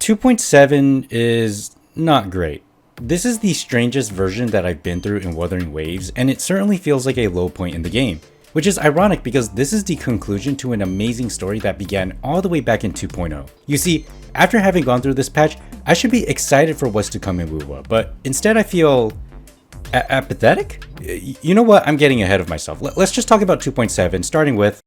2.7 is not great. This is the strangest version that I've been through in Wuthering Waves, and it certainly feels like a low point in the game. Which is ironic because this is the conclusion to an amazing story that began all the way back in 2.0. You see, after having gone through this patch, I should be excited for what's to come in WuWa, but instead I feel apathetic? You know what, I'm getting ahead of myself. Let's just talk about 2.7, starting with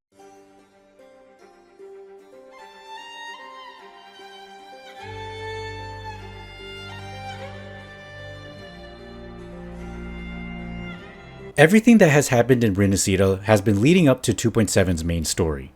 everything that has happened in Renesita has been leading up to 2.7's main story.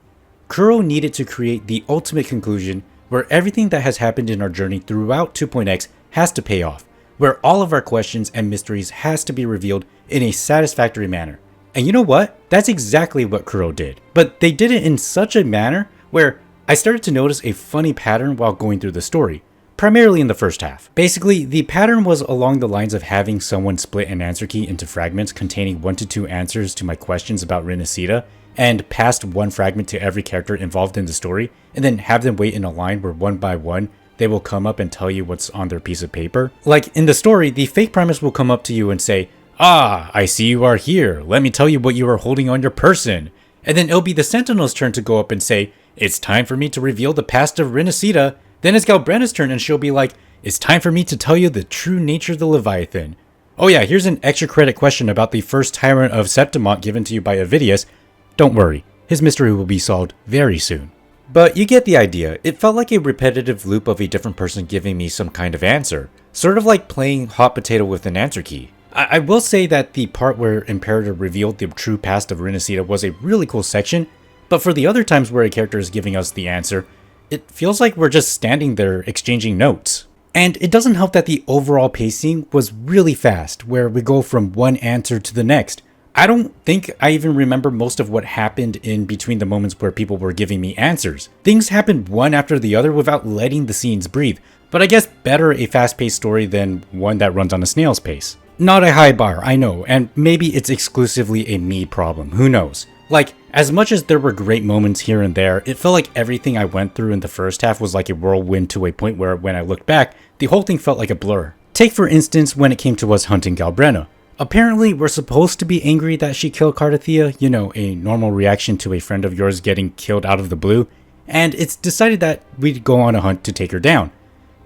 Kuro needed to create the ultimate conclusion where everything that has happened in our journey throughout 2.x has to pay off, where all of our questions and mysteries has to be revealed in a satisfactory manner. And you know what? That's exactly what Kuro did. But they did it in such a manner where I started to notice a funny pattern while going through the story. Primarily in the first half. Basically, the pattern was along the lines of having someone split an answer key into fragments containing 1 to 2 answers to my questions about Renesita, and passed one fragment to every character involved in the story, and then have them wait in a line where one by one, they will come up and tell you what's on their piece of paper. Like in the story, the fake Primus will come up to you and say, "Ah, I see you are here, let me tell you what you are holding on your person." And then it'll be the Sentinel's turn to go up and say, "It's time for me to reveal the past of Renesita." Then it's Galbrenna's turn and she'll be like, "It's time for me to tell you the true nature of the Leviathan. Oh yeah, here's an extra credit question about the first tyrant of Septimont given to you by Avidius. Don't worry, his mystery will be solved very soon." But you get the idea. It felt like a repetitive loop of a different person giving me some kind of answer. Sort of like playing hot potato with an answer key. I will say that the part where Imperator revealed the true past of Renesita was a really cool section, but for the other times where a character is giving us the answer, it feels like we're just standing there exchanging notes. And it doesn't help that the overall pacing was really fast, where we go from one answer to the next. I don't think I even remember most of what happened in between the moments where people were giving me answers. Things happened one after the other without letting the scenes breathe, but I guess better a fast-paced story than one that runs on a snail's pace. Not a high bar, I know, and maybe it's exclusively a me problem, who knows. Like, as much as there were great moments here and there, it felt like everything I went through in the first half was like a whirlwind to a point where when I looked back, the whole thing felt like a blur. Take for instance when it came to us hunting Galbrenna. Apparently we're supposed to be angry that she killed Cardathia, you know, a normal reaction to a friend of yours getting killed out of the blue, and it's decided that we'd go on a hunt to take her down.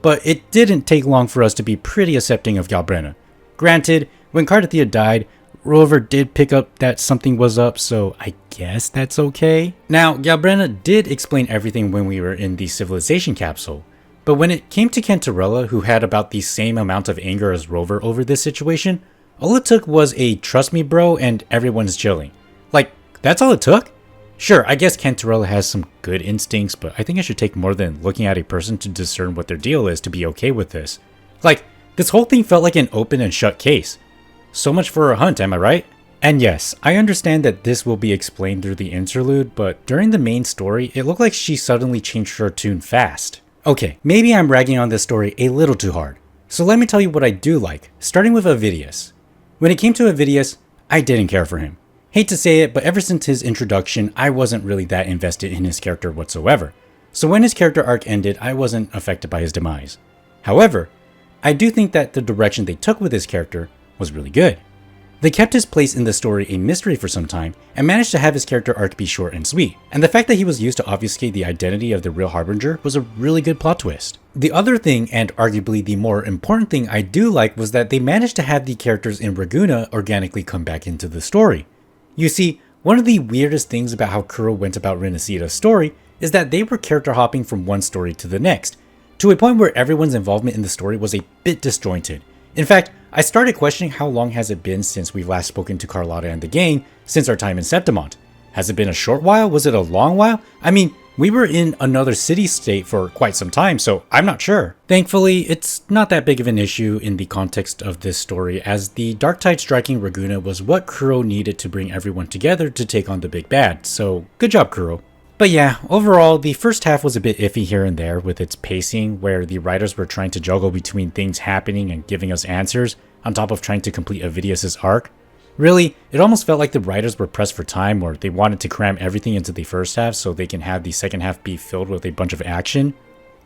But it didn't take long for us to be pretty accepting of Galbrenna. Granted, when Cardathia died, Rover did pick up that something was up, so I guess that's okay. Now, Galbrenna did explain everything when we were in the civilization capsule, but when it came to Cantarella, who had about the same amount of anger as Rover over this situation, all it took was a "trust me bro" and everyone's chilling. Like, that's all it took? Sure, I guess Cantarella has some good instincts, but I think I should take more than looking at a person to discern what their deal is to be okay with this. Like, this whole thing felt like an open and shut case. So much for a hunt, am I right? And yes, I understand that this will be explained through the interlude, but during the main story, it looked like she suddenly changed her tune fast. Okay, maybe I'm ragging on this story a little too hard. So let me tell you what I do like, starting with Avidius. When it came to Avidius, I didn't care for him. Hate to say it, but ever since his introduction, I wasn't really that invested in his character whatsoever. So when his character arc ended, I wasn't affected by his demise. However, I do think that the direction they took with his character was really good. They kept his place in the story a mystery for some time and managed to have his character arc be short and sweet. And the fact that he was used to obfuscate the identity of the real Harbinger was a really good plot twist. The other thing, and arguably the more important thing I do like, was that they managed to have the characters in Raguna organically come back into the story. You see, one of the weirdest things about how Kuro went about Renesita's story is that they were character hopping from one story to the next, to a point where everyone's involvement in the story was a bit disjointed. In fact, I started questioning how long has it been since we've last spoken to Carlotta and the gang since our time in Septimont. Has it been a short while? Was it a long while? I mean, we were in another city-state for quite some time, so I'm not sure. Thankfully, it's not that big of an issue in the context of this story, as the dark tide striking Raguna was what Kuro needed to bring everyone together to take on the big bad, so good job, Kuro. But yeah, overall, the first half was a bit iffy here and there with its pacing, where the writers were trying to juggle between things happening and giving us answers, on top of trying to complete Avidius' arc. Really, it almost felt like the writers were pressed for time, or they wanted to cram everything into the first half so they can have the second half be filled with a bunch of action.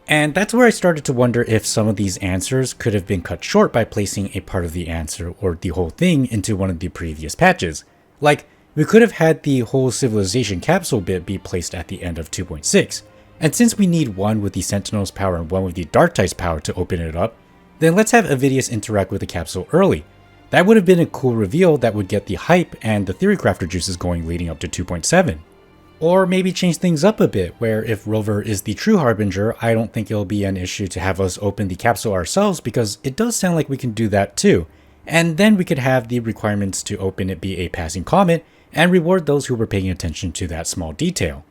And that's where I started to wonder if some of these answers could have been cut short by placing a part of the answer or the whole thing into one of the previous patches. Like, we could have had the whole civilization capsule bit be placed at the end of 2.6, and since we need one with the Sentinel's power and one with the Darktide's power to open it up, then let's have Avidius interact with the capsule early. That would have been a cool reveal that would get the hype and the Theory Crafter juices going leading up to 2.7. Or maybe change things up a bit, where if Rover is the true Harbinger, I don't think it'll be an issue to have us open the capsule ourselves because it does sound like we can do that too. And then we could have the requirements to open it be a passing comet and reward those who were paying attention to that small detail.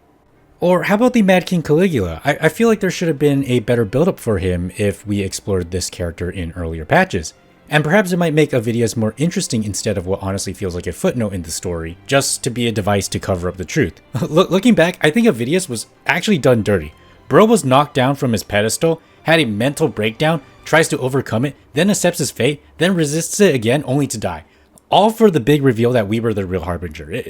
Or how about the Mad King Caligula? I feel like there should have been a better build-up for him if we explored this character in earlier patches. And perhaps it might make Avidius more interesting instead of what honestly feels like a footnote in the story, just to be a device to cover up the truth. Looking back, I think Avidius was actually done dirty. Bro was knocked down from his pedestal, had a mental breakdown, tries to overcome it, then accepts his fate, then resists it again only to die. All for the big reveal that we were the real Harbinger.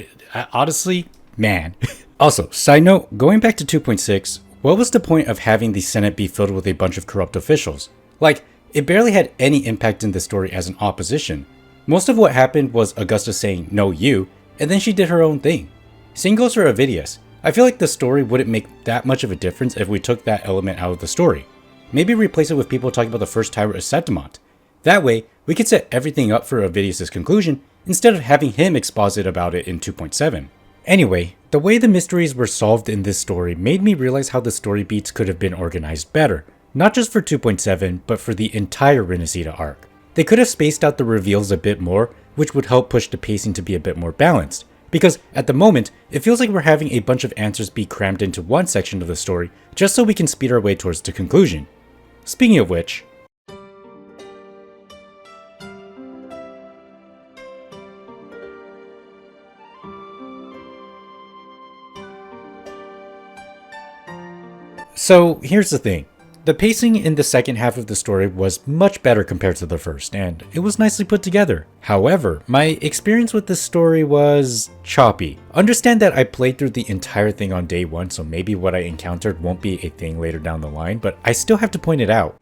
Honestly, man. Also, side note, going back to 2.6, what was the point of having the Senate be filled with a bunch of corrupt officials? Like, it barely had any impact in the story as an opposition. Most of what happened was Augusta saying, "No, you," and then she did her own thing. Same goes for Avidius. I feel like the story wouldn't make that much of a difference if we took that element out of the story. Maybe replace it with people talking about the first Tyrant of Septimont. That way, we could set everything up for Avidius' conclusion instead of having him exposit about it in 2.7. Anyway, the way the mysteries were solved in this story made me realize how the story beats could have been organized better. Not just for 2.7, but for the entire Renacida arc. They could have spaced out the reveals a bit more, which would help push the pacing to be a bit more balanced. Because at the moment, it feels like we're having a bunch of answers be crammed into one section of the story, just so we can speed our way towards the conclusion. Speaking of which, so here's the thing. The pacing in the second half of the story was much better compared to the first, and it was nicely put together. However, my experience with this story was choppy. Understand that I played through the entire thing on day one, so maybe what I encountered won't be a thing later down the line, but I still have to point it out.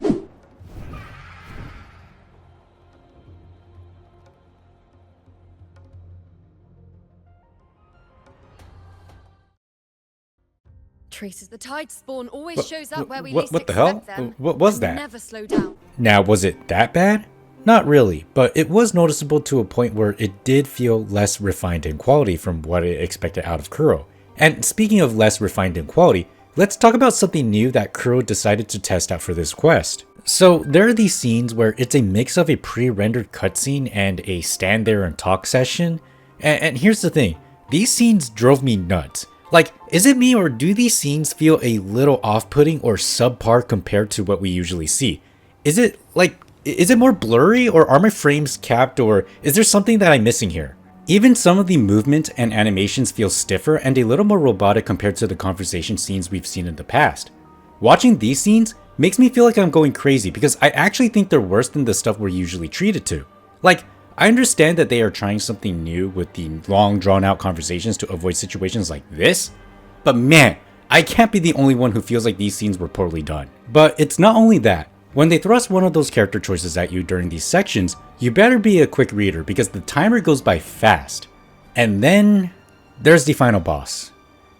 Traces the tide spawn always shows up where we least What the hell? expect them. What was that? Never slow down. Now, was it that bad? Not really, but it was noticeable to a point where it did feel less refined in quality from what I expected out of Kuro. And speaking of less refined in quality, let's talk about something new that Kuro decided to test out for this quest. So there are these scenes where it's a mix of a pre-rendered cutscene and a stand there and talk session. And here's the thing, these scenes drove me nuts. Like, is it me or do these scenes feel a little off-putting or subpar compared to what we usually see? Is it more blurry, or are my frames capped, or is there something that I'm missing here? Even some of the movement and animations feel stiffer and a little more robotic compared to the conversation scenes we've seen in the past. Watching these scenes makes me feel like I'm going crazy because I actually think they're worse than the stuff we're usually treated to. Like, I understand that they are trying something new with the long drawn out conversations to avoid situations like this, but man, I can't be the only one who feels like these scenes were poorly done. But it's not only that. When they thrust one of those character choices at you during these sections, you better be a quick reader because the timer goes by fast. And then there's the final boss.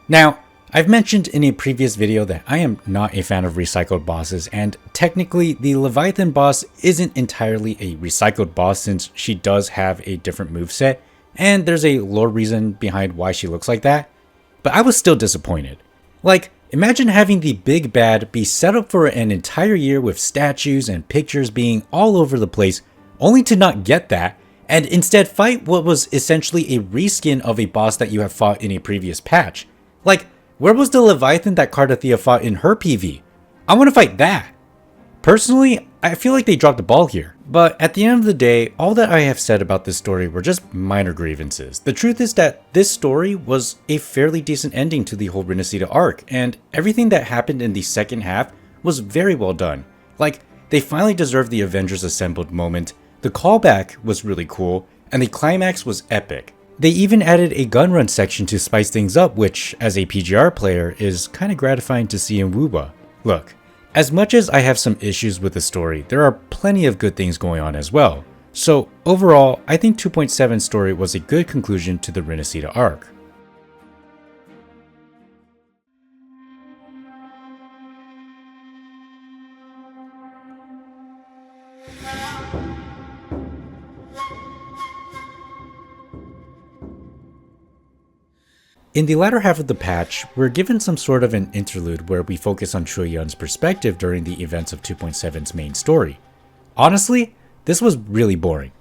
Now, I've mentioned in a previous video that I am not a fan of recycled bosses, and technically the Leviathan boss isn't entirely a recycled boss since she does have a different moveset, and there's a lore reason behind why she looks like that. But I was still disappointed. Like, imagine having the big bad be set up for an entire year with statues and pictures being all over the place, only to not get that, and instead fight what was essentially a reskin of a boss that you have fought in a previous patch. Like, where was the Leviathan that Cardathea fought in her PV? I want to fight that. Personally, I feel like they dropped the ball here. But at the end of the day, all that I have said about this story were just minor grievances. The truth is that this story was a fairly decent ending to the whole Renacida arc, and everything that happened in the second half was very well done. Like, they finally deserved the Avengers Assembled moment, the callback was really cool, and the climax was epic. They even added a gun run section to spice things up, which, as a PGR player, is kinda gratifying to see in WuWa. Look, As much as I have some issues with the story, there are plenty of good things going on as well. So overall, I think 2.7's story was a good conclusion to the Renacida arc. In the latter half of the patch, we're given some sort of an interlude where we focus on Chul-Yun's perspective during the events of 2.7's main story. Honestly, this was really boring.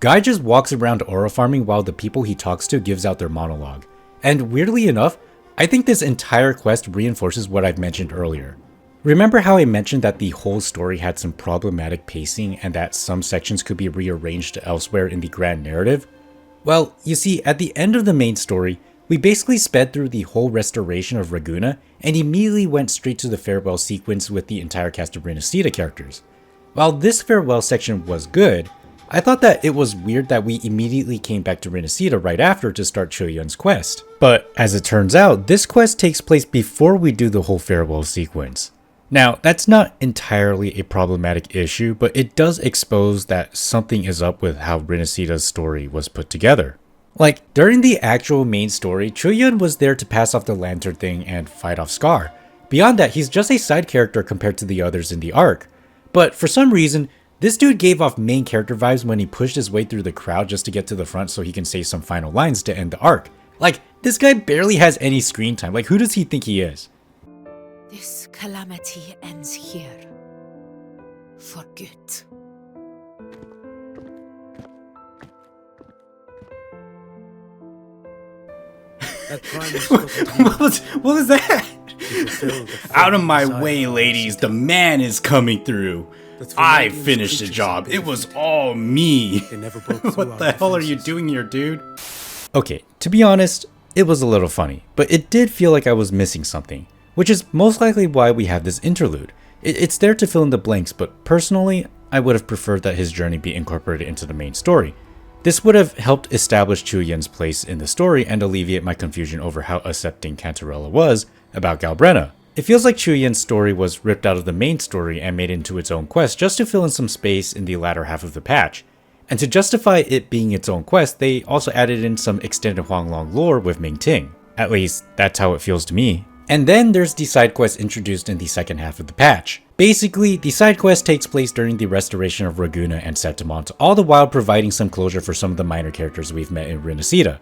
Guy just walks around aura farming while the people he talks to gives out their monologue. And weirdly enough, I think this entire quest reinforces what I've mentioned earlier. Remember how I mentioned that the whole story had some problematic pacing and that some sections could be rearranged elsewhere in the grand narrative? Well, you see, at the end of the main story, we basically sped through the whole restoration of Ragusa and immediately went straight to the farewell sequence with the entire cast of Renacida characters. While this farewell section was good, I thought that it was weird that we immediately came back to Renacida right after to start Chul-Yun's quest. But as it turns out, this quest takes place before we do the whole farewell sequence. Now, that's not entirely a problematic issue, but it does expose that something is up with how Renacida's story was put together. Like, during the actual main story, Chul-Yun was there to pass off the lantern thing and fight off Scar. Beyond that, he's just a side character compared to the others in the arc. But for some reason, this dude gave off main character vibes when he pushed his way through the crowd just to get to the front so he can say some final lines to end the arc. Like, this guy barely has any screen time. Like, who does he think he is? This calamity ends here. For good. what was that? Out of my way, ladies. The man is coming through. I finished the job. It was all me. What the hell are you doing here, dude? Okay, to be honest, it was a little funny, but it did feel like I was missing something, which is most likely why we have this interlude. It's there to fill in the blanks, but personally, I would have preferred that his journey be incorporated into the main story. This would have helped establish Chul-Yun's place in the story and alleviate my confusion over how accepting Cantarella was about Galbrenna. It feels like Chul-Yun's story was ripped out of the main story and made into its own quest just to fill in some space in the latter half of the patch. And to justify it being its own quest, they also added in some extended Huanglong lore with Ming Ting. At least, that's how it feels to me. And then there's the side quest introduced in the second half of the patch. Basically, the side quest takes place during the restoration of Ragusa and Septimont, all the while providing some closure for some of the minor characters we've met in Renacida.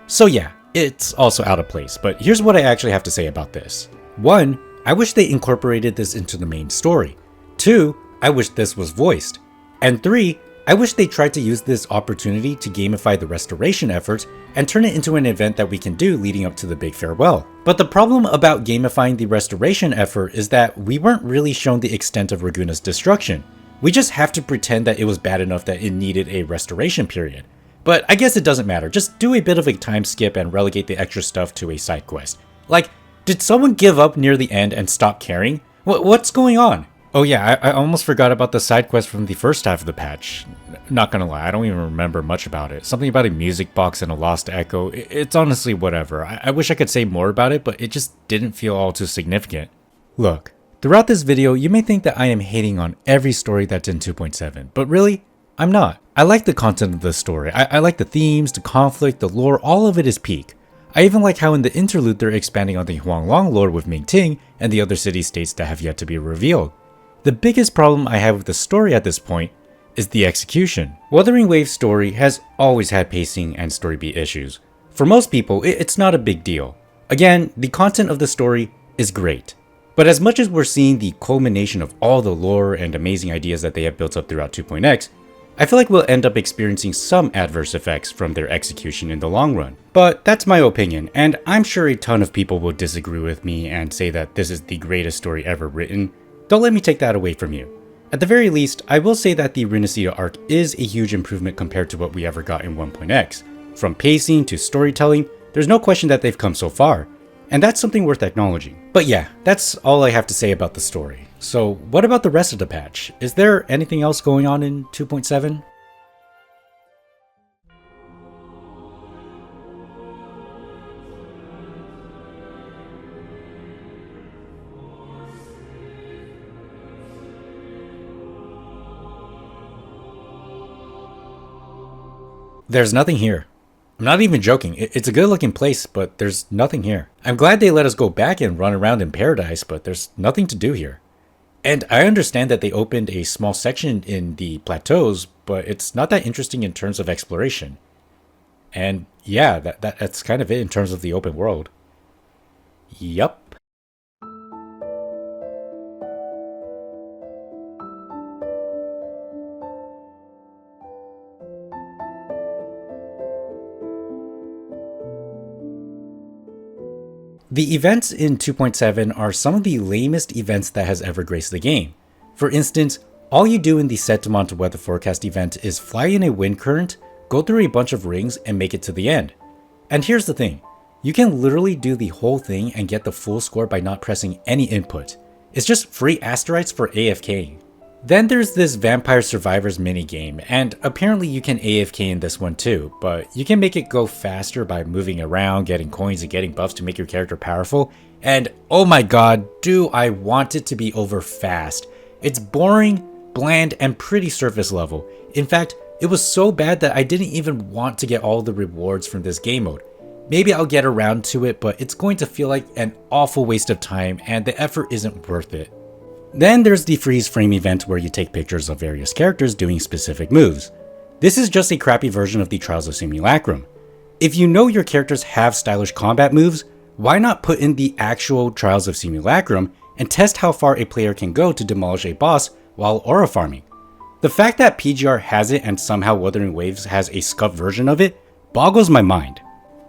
So yeah, it's also out of place, but here's what I actually have to say about this. 1, I wish they incorporated this into the main story. 2, I wish this was voiced. And 3, I wish they tried to use this opportunity to gamify the restoration efforts and turn it into an event that we can do leading up to the big farewell. But the problem about gamifying the restoration effort is that we weren't really shown the extent of Ragusa's destruction. We just have to pretend that it was bad enough that it needed a restoration period. But I guess it doesn't matter, just do a bit of a time skip and relegate the extra stuff to a side quest. Like, did someone give up near the end and stop caring? What's going on? Oh yeah, I almost forgot about the side quest from the first half of the patch. Not gonna lie, I don't even remember much about it. Something about a music box and a lost echo. It's honestly whatever. I wish I could say more about it, but it just didn't feel all too significant. Look, throughout this video, you may think that I am hating on every story that's in 2.7, but really, I'm not. I like the content of the story. I like the themes, the conflict, the lore, all of it is peak. I even like how in the interlude they're expanding on the Huanglong lore with Ming Ting and the other city-states that have yet to be revealed. The biggest problem I have with the story at this point is the execution. Wuthering Waves' story has always had pacing and story beat issues. For most people, it's not a big deal. Again, the content of the story is great. But as much as we're seeing the culmination of all the lore and amazing ideas that they have built up throughout 2.x, I feel like we'll end up experiencing some adverse effects from their execution in the long run. But that's my opinion, and I'm sure a ton of people will disagree with me and say that this is the greatest story ever written. Don't let me take that away from you. At the very least, I will say that the Renacida arc is a huge improvement compared to what we ever got in 1.x. From pacing to storytelling, there's no question that they've come so far, and that's something worth acknowledging. But yeah, that's all I have to say about the story. So what about the rest of the patch? Is there anything else going on in 2.7? There's nothing here. I'm not even joking. It's a good looking place, but there's nothing here. I'm glad they let us go back and run around in paradise, but there's nothing to do here. And I understand that they opened a small section in the plateaus, but it's not that interesting in terms of exploration. And yeah, that's kind of it in terms of the open world. Yup. The events in 2.7 are some of the lamest events that has ever graced the game. For instance, all you do in the Set Demont weather forecast event is fly in a wind current, go through a bunch of rings, and make it to the end. And here's the thing, you can literally do the whole thing and get the full score by not pressing any input. It's just free asteroids for AFKing. Then there's this Vampire Survivors minigame, and apparently you can AFK in this one too, but you can make it go faster by moving around, getting coins, and getting buffs to make your character powerful. And oh my god, do I want it to be over fast. It's boring, bland, and pretty surface level. In fact, it was so bad that I didn't even want to get all the rewards from this game mode. Maybe I'll get around to it, but it's going to feel like an awful waste of time and the effort isn't worth it. Then there's the freeze frame event where you take pictures of various characters doing specific moves. This is just a crappy version of the Trials of Simulacrum. If you know your characters have stylish combat moves, why not put in the actual Trials of Simulacrum and test how far a player can go to demolish a boss while aura farming? The fact that PGR has it and somehow Wuthering Waves has a scuffed version of it boggles my mind.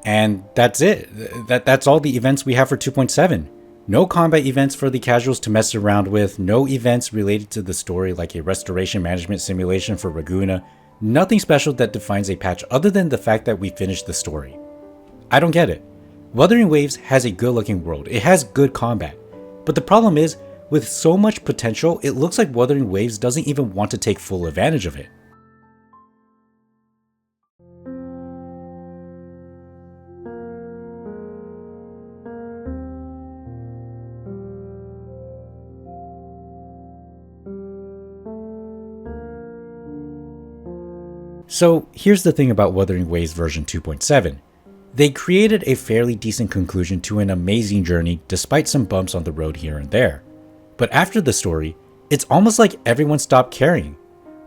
And that's it. That's all the events we have for 2.7. No combat events for the casuals to mess around with, no events related to the story like a restoration management simulation for Raguna, nothing special that defines a patch other than the fact that we finished the story. I don't get it. Wuthering Waves has a good looking world, it has good combat, but the problem is, with so much potential, it looks like Wuthering Waves doesn't even want to take full advantage of it. So here's the thing about Wuthering Waves version 2.7. They created a fairly decent conclusion to an amazing journey despite some bumps on the road here and there. But after the story, it's almost like everyone stopped caring.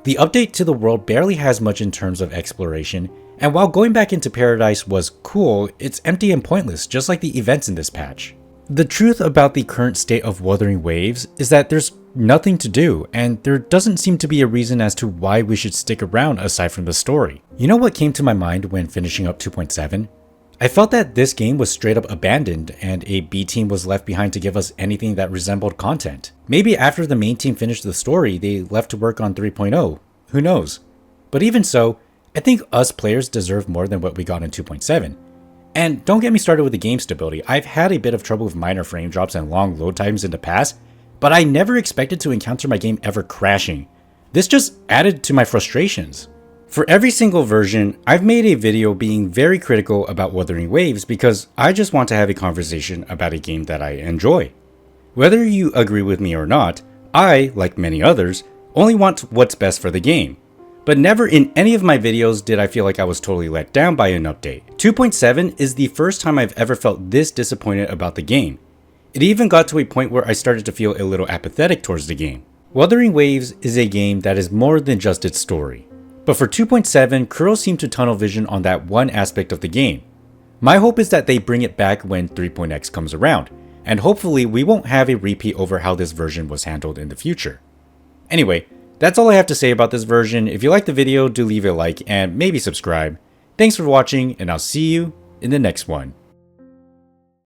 The update to the world barely has much in terms of exploration, and while going back into Paradise was cool, it's empty and pointless just like the events in this patch. The truth about the current state of Wuthering Waves is that there's nothing to do, and there doesn't seem to be a reason as to why we should stick around aside from the story. You know what came to my mind when finishing up 2.7? I felt that this game was straight up abandoned and a B team was left behind to give us anything that resembled content. Maybe after the main team finished the story, they left to work on 3.0, who knows? But even so, I think us players deserve more than what we got in 2.7. And don't get me started with the game stability. I've had a bit of trouble with minor frame drops and long load times in the past, but I never expected to encounter my game ever crashing. This just added to my frustrations. For every single version, I've made a video being very critical about Wuthering Waves because I just want to have a conversation about a game that I enjoy. Whether you agree with me or not, I, like many others, only want what's best for the game. But never in any of my videos did I feel like I was totally let down by an update. 2.7 is the first time I've ever felt this disappointed about the game. It even got to a point where I started to feel a little apathetic towards the game. Wuthering Waves is a game that is more than just its story. But for 2.7, Kuro seemed to tunnel vision on that one aspect of the game. My hope is that they bring it back when 3.x comes around, and hopefully we won't have a repeat over how this version was handled in the future. Anyway, that's all I have to say about this version. If you liked the video, do leave a like and maybe subscribe. Thanks for watching, and I'll see you in the next one.